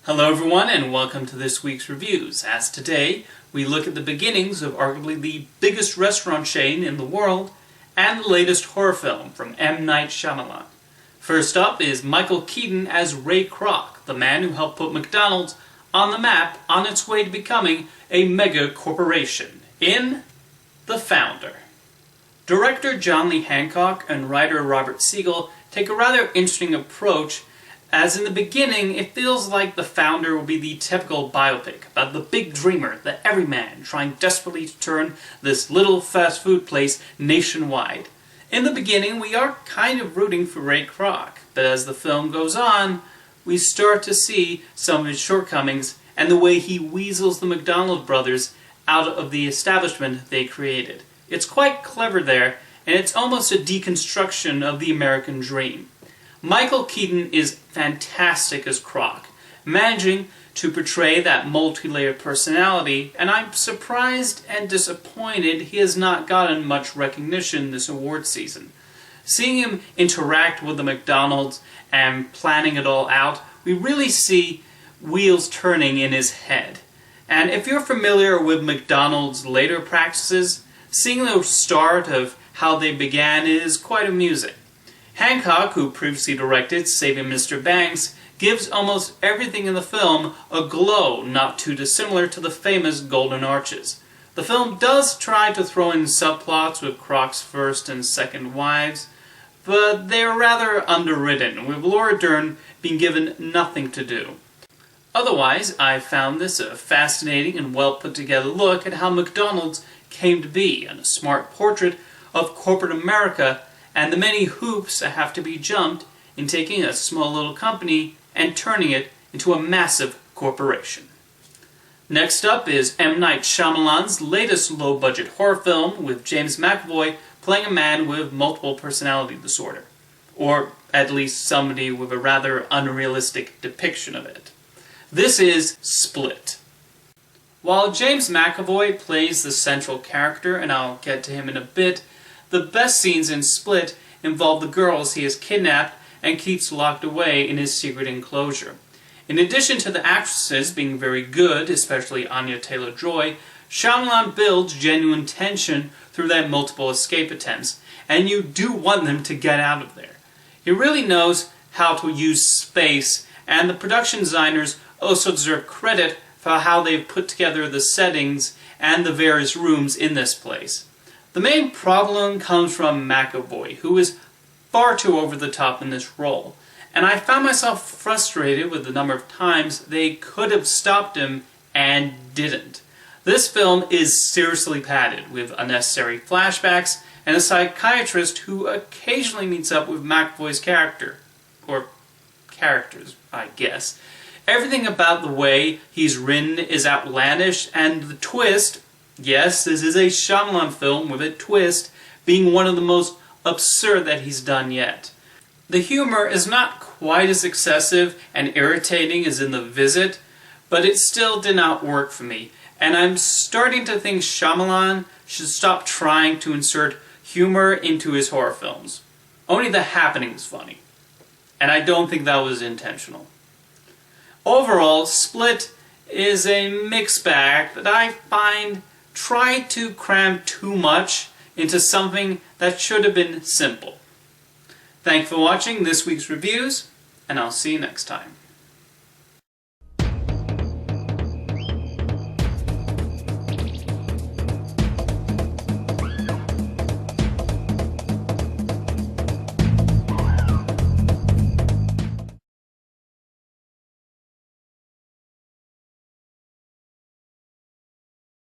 Hello everyone and welcome to this week's reviews. As today, we look at the beginnings of arguably the biggest restaurant chain in the world and the latest horror film from M. Night Shyamalan. First up is Michael Keaton as Ray Kroc, the man who helped put McDonald's on the map on its way to becoming a mega corporation in The Founder. Director John Lee Hancock and writer Robert Siegel take a rather interesting approach, as in the beginning it feels like The Founder will be the typical biopic about the big dreamer, the everyman, trying desperately to turn this little fast food place nationwide. In the beginning we are kind of rooting for Ray Kroc, but as the film goes on, we start to see some of his shortcomings and the way he weasels the McDonald brothers out of the establishment they created. It's quite clever there, and it's almost a deconstruction of the American dream. Michael Keaton is fantastic as Kroc, managing to portray that multi-layered personality, and I'm surprised and disappointed he has not gotten much recognition this award season. Seeing him interact with the McDonald's and planning it all out, we really see wheels turning in his head. And if you're familiar with McDonald's later practices, seeing the start of how they began is quite amusing. Hancock, who previously directed Saving Mr. Banks, gives almost everything in the film a glow not too dissimilar to the famous Golden Arches. The film does try to throw in subplots with Kroc's first and second wives, but they are rather underwritten, with Laura Dern being given nothing to do. Otherwise, I found this a fascinating and well put together look at how McDonald's came to be, and a smart portrait of corporate America and the many hoops that have to be jumped in taking a small little company and turning it into a massive corporation. Next up is M. Night Shyamalan's latest low-budget horror film, with James McAvoy playing a man with multiple personality disorder, or at least somebody with a rather unrealistic depiction of it. This is Split. While James McAvoy plays the central character, and I'll get to him in a bit, the best scenes in Split involve the girls he has kidnapped and keeps locked away in his secret enclosure. In addition to the actresses being very good, especially Anya Taylor-Joy, Shyamalan builds genuine tension through their multiple escape attempts, and you do want them to get out of there. He really knows how to use space, and the production designers also deserve credit for how they've put together the settings and the various rooms in this place. The main problem comes from McAvoy, who is far too over the top in this role, and I found myself frustrated with the number of times they could have stopped him and didn't. This film is seriously padded with unnecessary flashbacks and a psychiatrist who occasionally meets up with McAvoy's character. Or characters, I guess. Everything about the way he's written is outlandish, and the twist, yes, this is a Shyamalan film with a twist, being one of the most absurd that he's done yet. The humor is not quite as excessive and irritating as in The Visit, but it still did not work for me, and I'm starting to think Shyamalan should stop trying to insert humor into his horror films. Only The Happening is funny, and I don't think that was intentional. Overall, Split is a mixed bag that I find tried to cram too much into something that should have been simple. Thanks for watching this week's reviews, and I'll see you next time.